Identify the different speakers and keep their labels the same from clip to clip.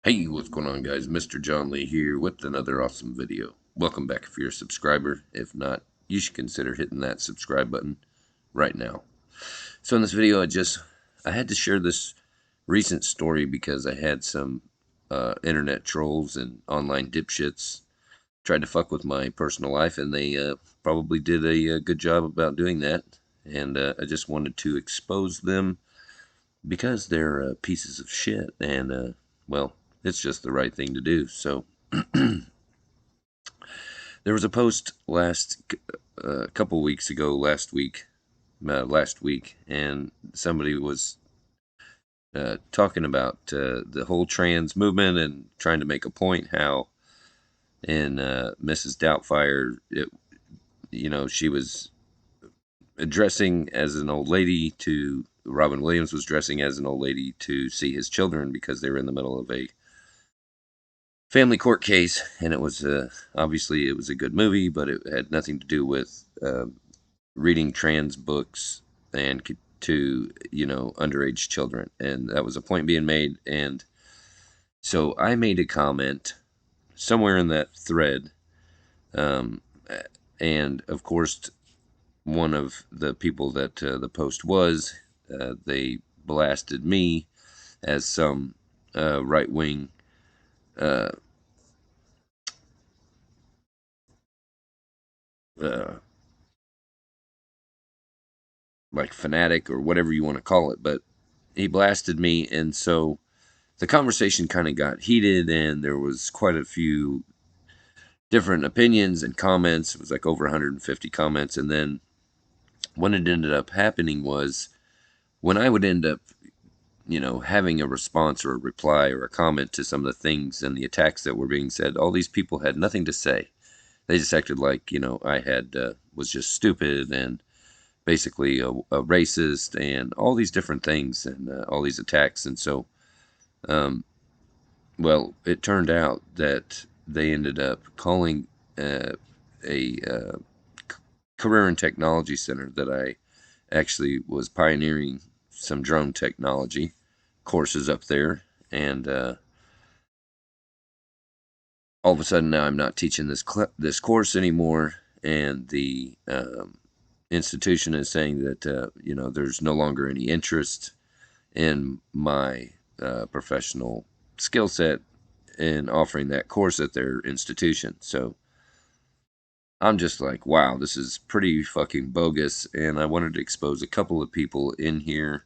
Speaker 1: Hey, what's going on, guys? Mr. John Lee here with another awesome video. Welcome back if you're a subscriber. If not, you should consider hitting that subscribe button right now. So in this video, I had to share this recent story because I had some internet trolls and online dipshits tried to fuck with my personal life, and they probably did a good job about doing that. And I just wanted to expose them because they're pieces of shit, and well, it's just the right thing to do. So there was a post couple weeks ago, last week, and somebody was talking about the whole trans movement and trying to make a point how in Mrs. Doubtfire, she was dressing as an old lady to Robin Williams was dressing as an old lady to see his children because they were in the middle of a family court case, and it was obviously it was a good movie, but it had nothing to do with reading trans books and to underage children, and that was a point being made. And so I made a comment somewhere in that thread, um, and of course one of the people that the post was, they blasted me as some right wing. Uh, uh, like fanatic or whatever you want to call it, but he blasted me, and so the conversation kind of got heated, and there was quite a few different opinions and comments. It was like over 150 comments, and then what it ended up happening was when I would end up, having a response or a reply or a comment to some of the things and the attacks that were being said, all these people had nothing to say. They just acted like, I had was just stupid and basically a racist and all these different things and all these attacks. And so, um, well, it turned out that they ended up calling a career and technology center that I actually was pioneering some drone technology courses up there. And all of a sudden now I'm not teaching this course anymore. And the institution is saying that, there's no longer any interest in my professional skill set in offering that course at their institution. So I'm just like, wow, this is pretty fucking bogus. And I wanted to expose a couple of people in here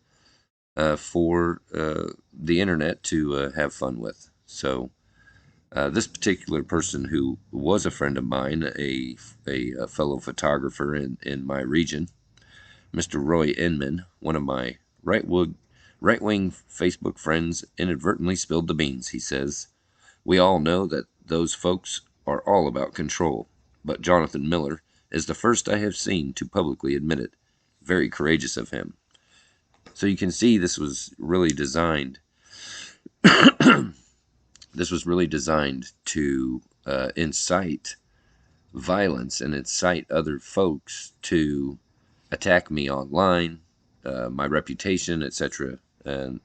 Speaker 1: for the internet to have fun with. So this particular person who was a friend of mine, a fellow photographer in my region, Mr. Roy Inman, one of my right-wing Facebook friends, inadvertently spilled the beans. He says, "We all know that those folks are all about control, but Jonathan Miller is the first I have seen to publicly admit it. Very courageous of him." So you can see this was really designed. This was really designed to incite violence and incite other folks to attack me online, my reputation, etc. And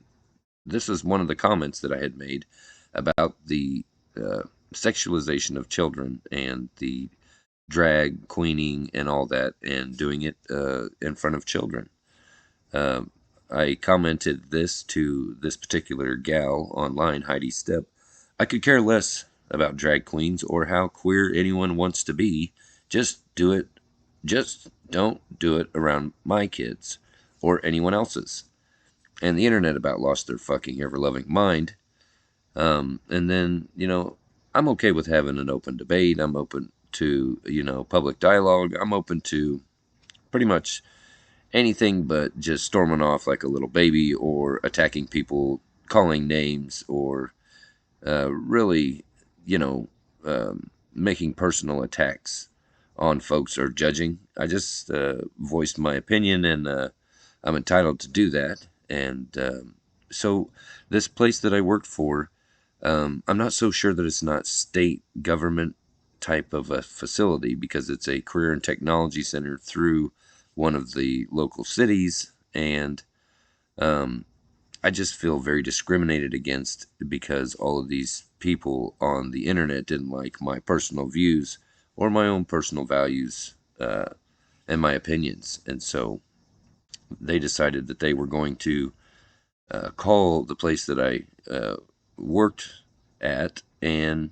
Speaker 1: this is one of the comments that I had made about the sexualization of children and the drag queening and all that, and doing it in front of children. Um, I commented this to this particular gal online, Heidi Stepp. "I could care less about drag queens or how queer anyone wants to be. Just do it. Just don't do it around my kids or anyone else's." And the internet about lost their fucking ever-loving mind. And then, I'm okay with having an open debate. I'm open to, public dialogue. I'm open to pretty much anything but just storming off like a little baby or attacking people, calling names, or really, you know, making personal attacks on folks or judging. I just voiced my opinion, and I'm entitled to do that. And so, this place that I worked for, I'm not so sure that it's not state government type of a facility because it's a career and technology center through one of the local cities, and um, I just feel very discriminated against because all of these people on the internet didn't like my personal views or my own personal values and my opinions. And so they decided that they were going to call the place that I worked at and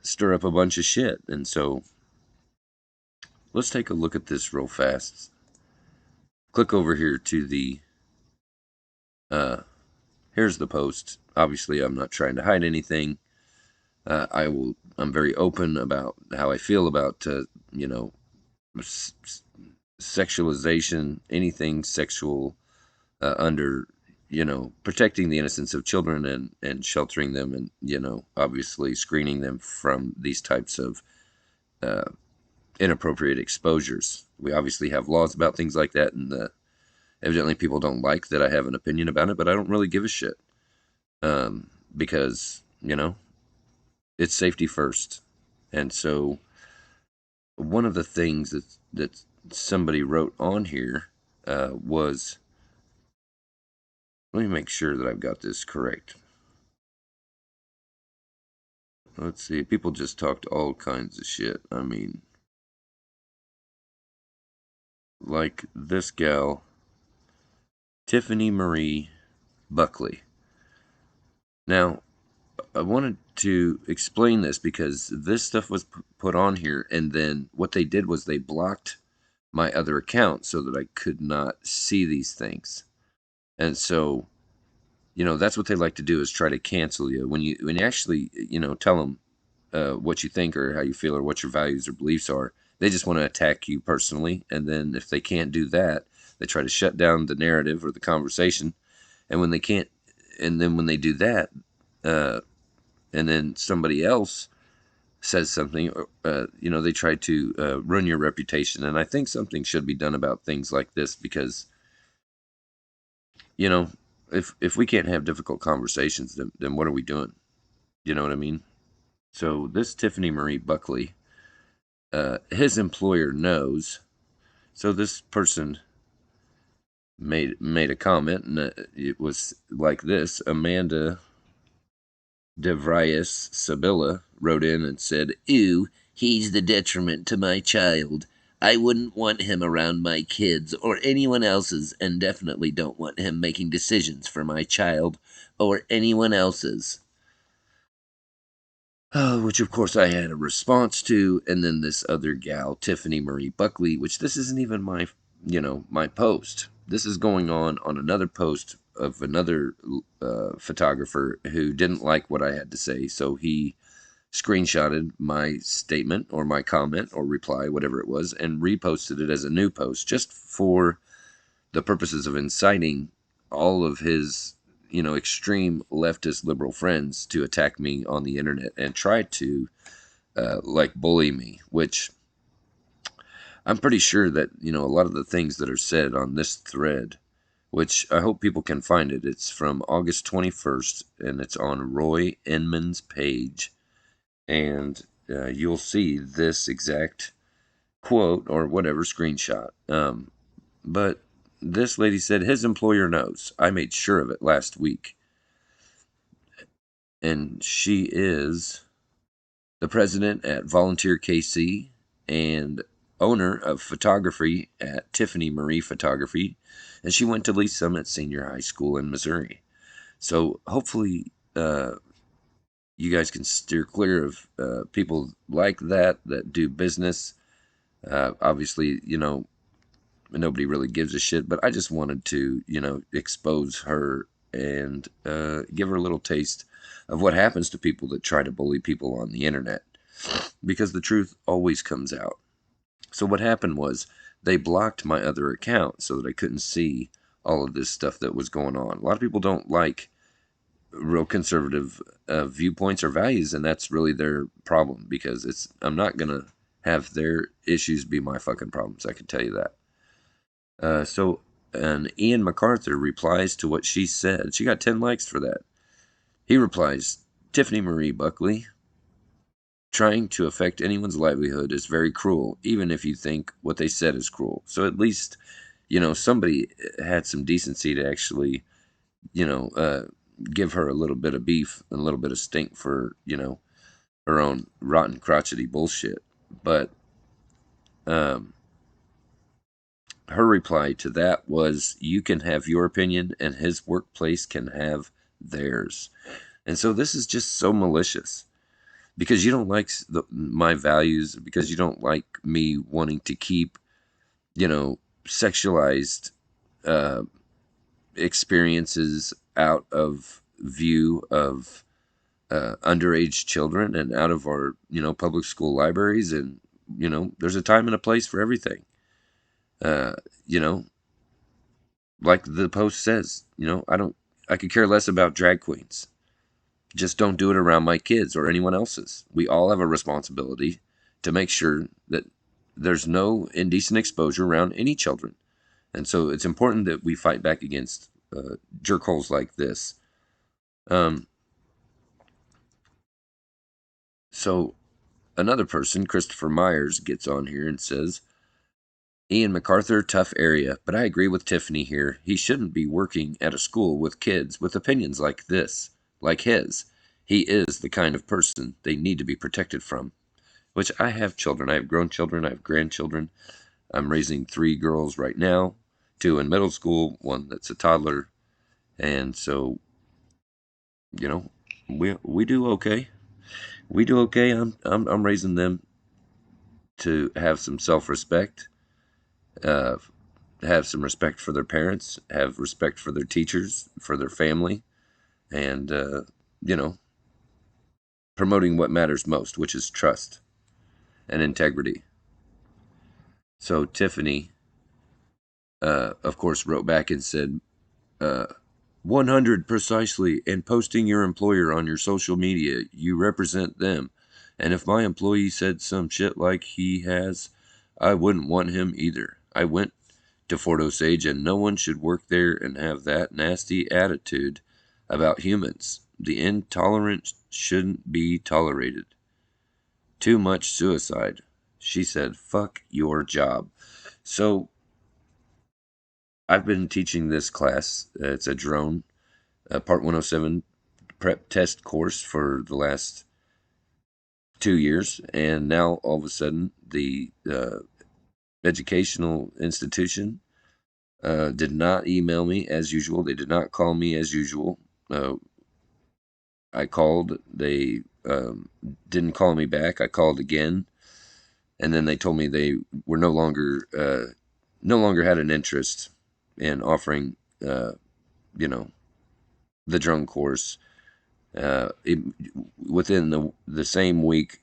Speaker 1: stir up a bunch of shit. And so let's take a look at this real fast. Click over here to the, here's the post. Obviously, I'm not trying to hide anything. I'm very open about how I feel about, you know, sexualization, anything sexual under, protecting the innocence of children and sheltering them and, obviously screening them from these types of inappropriate exposures. We obviously have laws about things like that, and evidently people don't like that I have an opinion about it, but I don't really give a shit because, it's safety first. And so one of the things that somebody wrote on here was, let me make sure that I've got this correct. Let's see, people just talked all kinds of shit. I mean, like this gal, Tiffany Marie Buckley. Now, I wanted to explain this because this stuff was put on here, and then what they did was they blocked my other account so that I could not see these things. And so, that's what they like to do, is try to cancel you when you actually, tell them what you think or how you feel or what your values or beliefs are. They just want to attack you personally, and then if they can't do that, they try to shut down the narrative or the conversation. And when they can't, and then when they do that, uh, and then somebody else says something, they try to ruin your reputation. And I think something should be done about things like this because, you know, if we can't have difficult conversations, then what are we doing? You know what I mean? So this Tiffany Marie Buckley, his employer knows. So this person made a comment, and it was like this: Amanda DeVrias Sabilla wrote in and said, "Ew, he's the detriment to my child. I wouldn't want him around my kids or anyone else's, and definitely don't want him making decisions for my child or anyone else's." Which of course I had a response to, and then this other gal, Tiffany Marie Buckley, which this isn't even my post. This is going on another post of another photographer who didn't like what I had to say, so he screenshotted my statement or my comment or reply, whatever it was, and reposted it as a new post just for the purposes of inciting all of his, extreme leftist liberal friends to attack me on the internet and try to, bully me, which I'm pretty sure that, a lot of the things that are said on this thread, which I hope people can find it. It's from August 21st, and it's on Roy Inman's page. And you'll see this exact quote or whatever screenshot. But this lady said his employer knows. I made sure of it last week. And she is the president at Volunteer KC and owner of photography at Tiffany Marie Photography. And she went to Lee Summit Senior High School in Missouri. So hopefully you guys can steer clear of people like that do business. Obviously, nobody really gives a shit, but I just wanted to, expose her and give her a little taste of what happens to people that try to bully people on the internet, because the truth always comes out. So what happened was they blocked my other account so that I couldn't see all of this stuff that was going on. A lot of people don't like real conservative viewpoints or values, and that's really their problem, because I'm not gonna have their issues be my fucking problems. I can tell you that. And Ian MacArthur replies to what she said. She got 10 likes for that. He replies, Tiffany Marie Buckley, trying to affect anyone's livelihood is very cruel, even if you think what they said is cruel. So at least, somebody had some decency to actually give her a little bit of beef and a little bit of stink for, her own rotten, crotchety bullshit. But um, her reply to that was, you can have your opinion, and his workplace can have theirs. And so this is just so malicious because you don't like my values, because you don't like me wanting to keep, sexualized uh, experiences out of view of underage children and out of our, public school libraries. And, there's a time and a place for everything. Uh, you know, like the post says, I could care less about drag queens. Just don't do it around my kids or anyone else's. We all have a responsibility to make sure that there's no indecent exposure around any children. And so it's important that we fight back against jerkholes like this. Um, so another person, Christopher Myers, gets on here and says, Ian MacArthur, tough area, but I agree with Tiffany here. He shouldn't be working at a school with kids with opinions like this, like his. He is the kind of person they need to be protected from. Which, I have children. I have grown children. I have grandchildren. I'm raising 3 girls right now, 2 in middle school, 1 that's a toddler. And so, you know, we do okay. We do okay. I'm raising them to have some self-respect, uh, have some respect for their parents, have respect for their teachers, for their family, and you know, promoting what matters most, which is trust and integrity. So Tiffany, of course, wrote back and said, uh, 100 precisely, and posting your employer on your social media. You represent them. And if my employee said some shit like he has, I wouldn't want him either. I went to Fort Osage, and no one should work there and have that nasty attitude about humans. The intolerant shouldn't be tolerated. Too much suicide. She said, fuck your job. So, I've been teaching this class. It's a drone, Part 107 prep test course for the last 2 years. And now, all of a sudden, the educational institution did not email me as usual. They did not call me as usual. I called. They didn't call me back. I called again, and then they told me they were no longer had an interest in offering, you know, the drone course. It, within the same week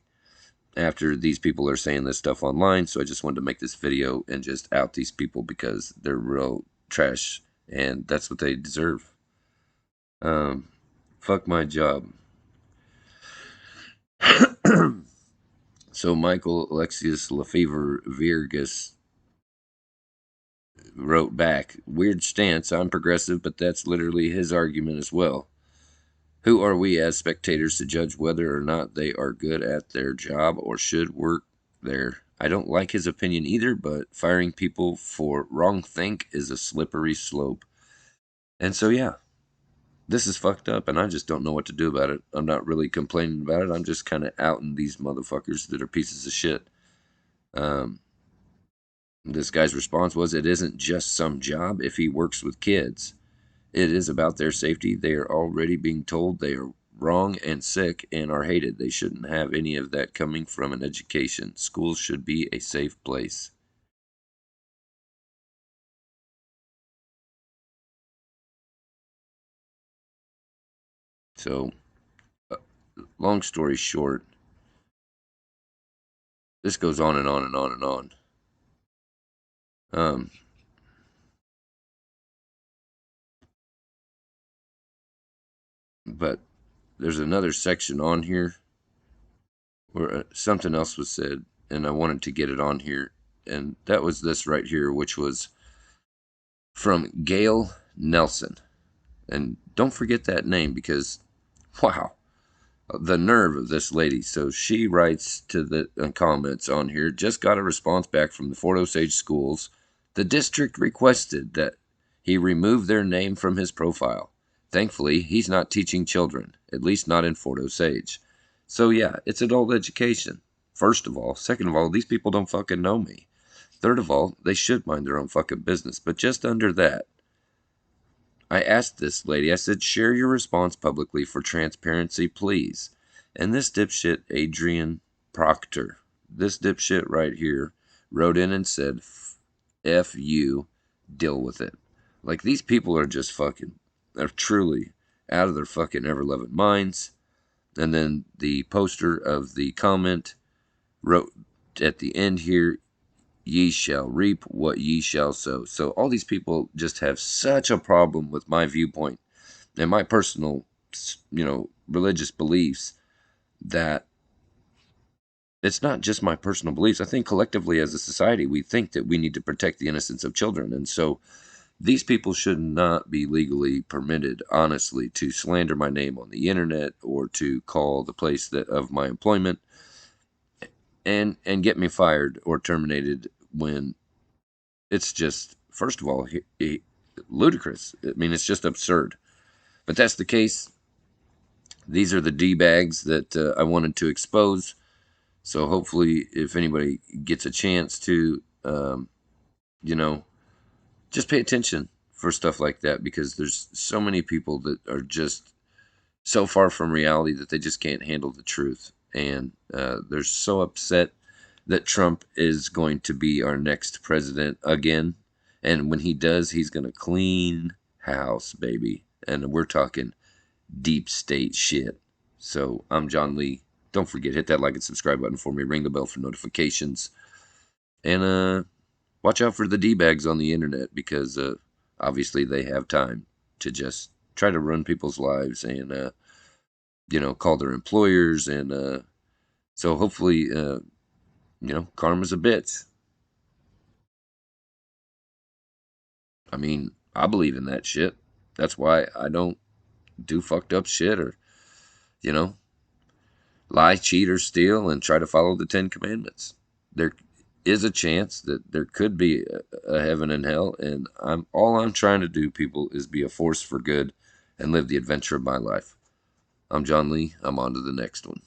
Speaker 1: after these people are saying this stuff online, so I just wanted to make this video and just out these people because they're real trash, and that's what they deserve. Um, fuck my job. So Michael Alexius Lefevre Virgus wrote back, weird stance, I'm progressive, but that's literally his argument as well. Who are we as spectators to judge whether or not they are good at their job or should work there? I don't like his opinion either, but firing people for wrong think is a slippery slope. And so, yeah, this is fucked up, and I just don't know what to do about it. I'm not really complaining about it. I'm just kind of outing these motherfuckers that are pieces of shit. Um, this guy's response was, it isn't just some job if he works with kids. It is about their safety. They are already being told they are wrong and sick and are hated. They shouldn't have any of that coming from an education. Schools should be a safe place. So, uh, long story short, this goes on and on and on and on. Um, but there's another section on here where something else was said, and I wanted to get it on here. And that was this right here, which was from Gail Nelson. And don't forget that name because, wow, the nerve of this lady. So she writes to the comments on here, just got a response back from the Fort Osage schools. The district requested that he remove their name from his profile. Thankfully, he's not teaching children, at least not in Fort Osage. So yeah, it's adult education. First of all. Second of all, these people don't fucking know me. Third of all, they should mind their own fucking business. But just under that, I asked this lady, I said, share your response publicly for transparency, please. And this dipshit, Adrian Proctor, this dipshit right here, wrote in and said, F you, deal with it. Like, these people are just fucking, they're truly out of their fucking ever loving minds. And then the poster of the comment wrote at the end here, ye shall reap what ye shall sow. So all these people just have such a problem with my viewpoint and my personal, religious beliefs, that it's not just my personal beliefs. I think collectively as a society, we think that we need to protect the innocence of children. And so these people should not be legally permitted, honestly, to slander my name on the internet or to call the place of my employment and get me fired or terminated, when it's just, first of all, ludicrous. I mean, it's just absurd. But that's the case. These are the D-bags that I wanted to expose. So hopefully, if anybody gets a chance to, just pay attention for stuff like that, because there's so many people that are just so far from reality that they just can't handle the truth. And they're so upset that Trump is going to be our next president again. And when he does, he's going to clean house, baby. And we're talking deep state shit. So I'm John Lee. Don't forget, hit that like and subscribe button for me. Ring the bell for notifications. And watch out for the D-bags on the internet, because obviously they have time to just try to run people's lives and, call their employers. And so hopefully, karma's a bitch. I mean, I believe in that shit. That's why I don't do fucked up shit or, you know, lie, cheat, or steal and try to follow the Ten Commandments. There is a chance that there could be a heaven and hell, and all I'm trying to do, people, is be a force for good and live the adventure of my life. I'm John Lee. I'm on to the next one.